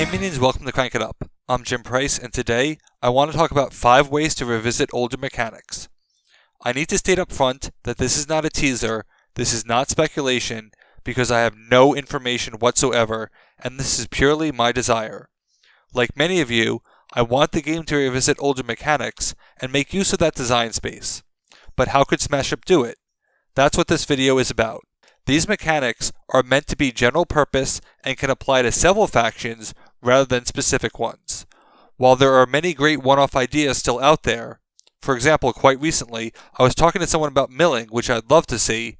Hey minions, welcome to Crank It Up. I'm Jim Price, and today I want to talk about 5 ways to revisit older mechanics. I need to state up front that this is not a teaser, this is not speculation, because I have no information whatsoever, and this is purely my desire. Like many of you, I want the game to revisit older mechanics and make use of that design space. But how could Smash Up do it? That's what this video is about. These mechanics are meant to be general purpose and can apply to several factions rather than specific ones. While there are many great one-off ideas still out there, for example, quite recently, I was talking to someone about milling, which I'd love to see,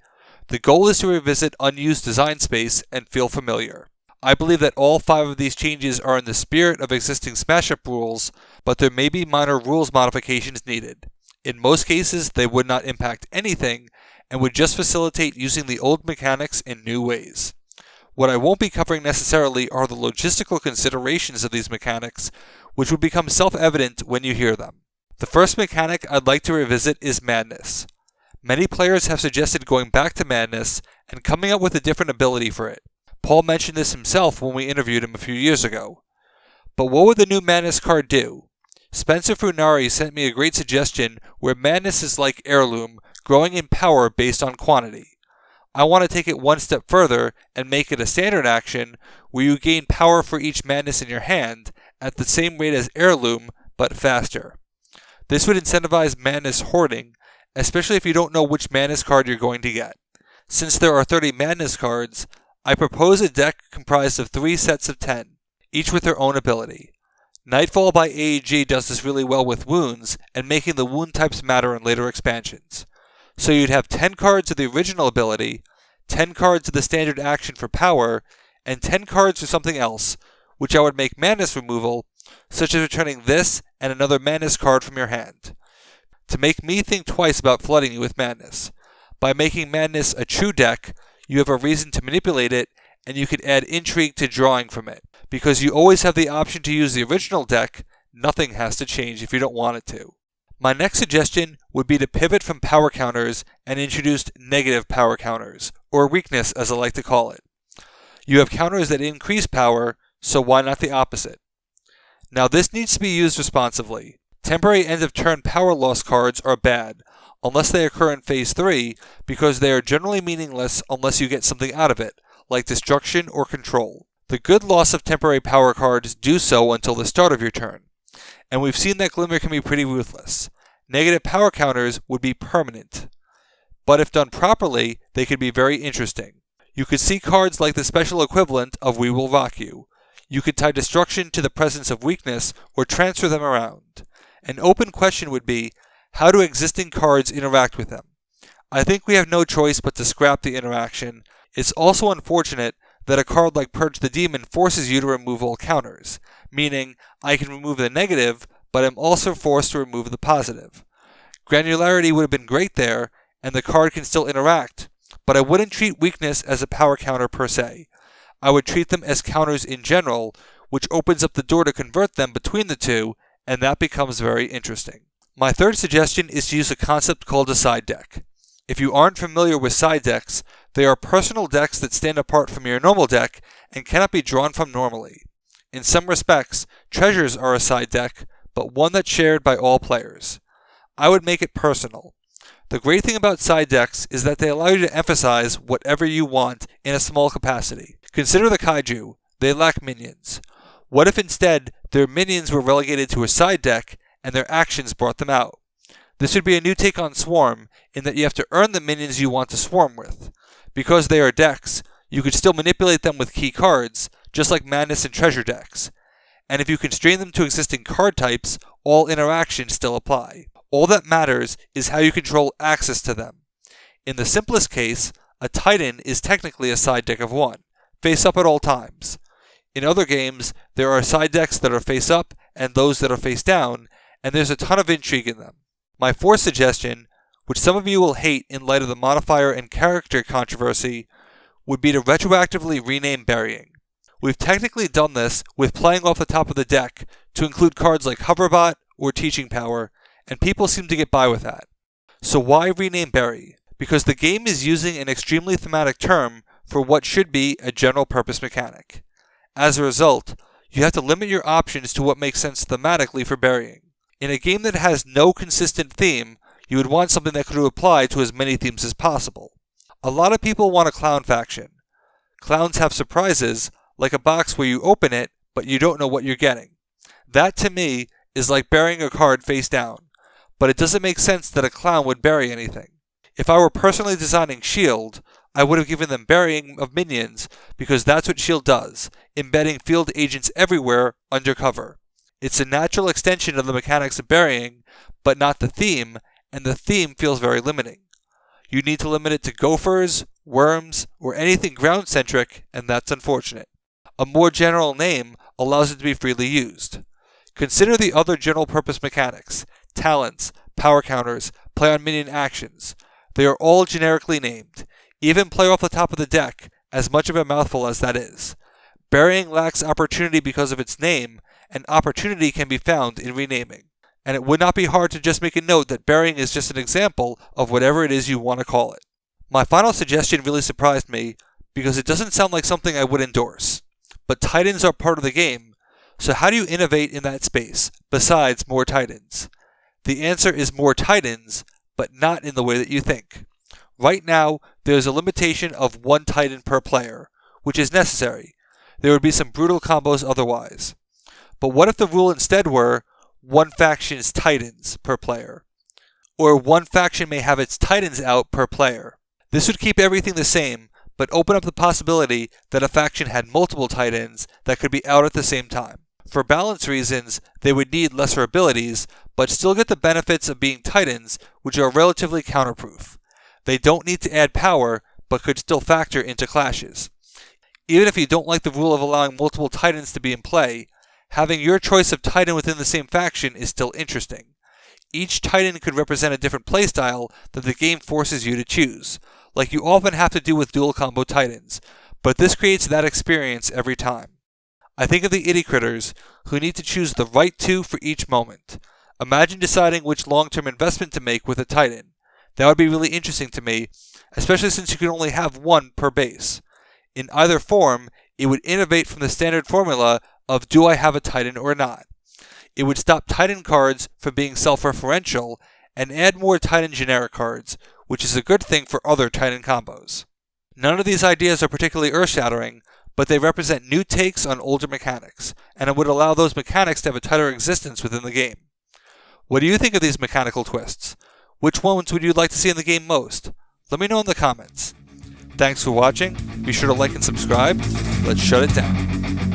the goal is to revisit unused design space and feel familiar. I believe that all 5 of these changes are in the spirit of existing Smash Up rules, but there may be minor rules modifications needed. In most cases, they would not impact anything, and would just facilitate using the old mechanics in new ways. What I won't be covering necessarily are the logistical considerations of these mechanics, which would become self-evident when you hear them. The first mechanic I'd like to revisit is Madness. Many players have suggested going back to Madness and coming up with a different ability for it. Paul mentioned this himself when we interviewed him a few years ago. But what would the new Madness card do? Spencer Funari sent me a great suggestion where Madness is like Heirloom, growing in power based on quantity. I want to take it one step further and make it a standard action where you gain power for each Madness in your hand at the same rate as Heirloom, but faster. This would incentivize Madness hoarding, especially if you don't know which Madness card you're going to get. Since there are 30 Madness cards, I propose a deck comprised of 3 sets of 10, each with their own ability. Nightfall by AEG does this really well with wounds, and making the wound types matter in later expansions. So you'd have 10 cards of the original ability, 10 cards of the standard action for power, and 10 cards for something else, which I would make Madness removal, such as returning this and another Madness card from your hand, to make me think twice about flooding you with Madness. By making Madness a true deck, you have a reason to manipulate it, and you can add intrigue to drawing from it. Because you always have the option to use the original deck, nothing has to change if you don't want it to. My next suggestion would be to pivot from power counters and introduce negative power counters, or weakness as I like to call it. You have counters that increase power, so why not the opposite? Now this needs to be used responsively. Temporary end of turn power loss cards are bad, unless they occur in Phase 3, because they are generally meaningless unless you get something out of it, like destruction or control. The good loss of temporary power cards do so until the start of your turn, and we've seen that Glimmer can be pretty ruthless. Negative power counters would be permanent, but if done properly, they could be very interesting. You could see cards like the special equivalent of We Will Rock You. You could tie destruction to the presence of weakness or transfer them around. An open question would be, how do existing cards interact with them? I think we have no choice but to scrap the interaction. It's also unfortunate that a card like Purge the Demon forces you to remove all counters, meaning I can remove the negative, but I'm also forced to remove the positive. Granularity would have been great there, and the card can still interact, but I wouldn't treat weakness as a power counter per se. I would treat them as counters in general, which opens up the door to convert them between the two, and that becomes very interesting. My third suggestion is to use a concept called a side deck. If you aren't familiar with side decks, they are personal decks that stand apart from your normal deck and cannot be drawn from normally. In some respects, Treasures are a side deck, but one that's shared by all players. I would make it personal. The great thing about side decks is that they allow you to emphasize whatever you want in a small capacity. Consider the Kaiju. They lack minions. What if instead their minions were relegated to a side deck and their actions brought them out? This would be a new take on Swarm, in that you have to earn the minions you want to swarm with. Because they are decks, you could still manipulate them with key cards, just like Madness and Treasure decks. And if you constrain them to existing card types, all interactions still apply. All that matters is how you control access to them. In the simplest case, a Titan is technically a side deck of 1, face up at all times. In other games, there are side decks that are face up and those that are face down, and there's a ton of intrigue in them. My fourth suggestion, which some of you will hate in light of the modifier and character controversy, would be to retroactively rename Burying. We've technically done this with playing off the top of the deck to include cards like Hoverbot or Teaching Power, and people seem to get by with that. So why rename Bury? Because the game is using an extremely thematic term for what should be a general purpose mechanic. As a result, You have to limit your options to what makes sense thematically for burying. In a game that has no consistent theme, you would want something that could apply to as many themes as possible. A lot of people want a clown faction. Clowns have surprises, like a box where you open it, but you don't know what you're getting. That, to me, is like burying a card face down, but it doesn't make sense that a clown would bury anything. If I were personally designing S.H.I.E.L.D., I would have given them burying of minions because that's what S.H.I.E.L.D. does, embedding field agents everywhere undercover. It's a natural extension of the mechanics of burying, but not the theme, and the theme feels very limiting. You need to limit it to gophers, worms, or anything ground-centric, and that's unfortunate. A more general name allows it to be freely used. Consider the other general-purpose mechanics: talents, power counters, play on minion actions. They are all generically named. Even play off the top of the deck, as much of a mouthful as that is. Burying lacks opportunity because of its name, and opportunity can be found in renaming. And it would not be hard to just make a note that burying is just an example of whatever it is you want to call it. My final suggestion really surprised me because it doesn't sound like something I would endorse. But Titans are part of the game, so how do you innovate in that space, besides more Titans? The answer is more Titans, but not in the way that you think. Right now, there is a limitation of 1 Titan per player, which is necessary. There would be some brutal combos otherwise. But what if the rule instead were 1 faction's Titans per player? Or 1 faction may have its Titans out per player. This would keep everything the same, but open up the possibility that a faction had multiple Titans that could be out at the same time. For balance reasons, they would need lesser abilities, but still get the benefits of being Titans, which are relatively counterproof. They don't need to add power, but could still factor into clashes. Even if you don't like the rule of allowing multiple Titans to be in play, having your choice of Titan within the same faction is still interesting. Each Titan could represent a different playstyle that the game forces you to choose, like you often have to do with dual combo Titans, but this creates that experience every time. I think of the itty critters who need to choose the right 2 for each moment. Imagine deciding which long-term investment to make with a Titan. That would be really interesting to me, especially since you can only have 1 per base. In either form, it would innovate from the standard formula of do I have a Titan or not. It would stop Titan cards from being self-referential and add more Titan generic cards, which is a good thing for other Titan combos. None of these ideas are particularly earth-shattering, but they represent new takes on older mechanics, and it would allow those mechanics to have a tighter existence within the game. What do you think of these mechanical twists? Which ones would you like to see in the game most? Let me know in the comments. Thanks for watching. Be sure to like and subscribe. Let's shut it down.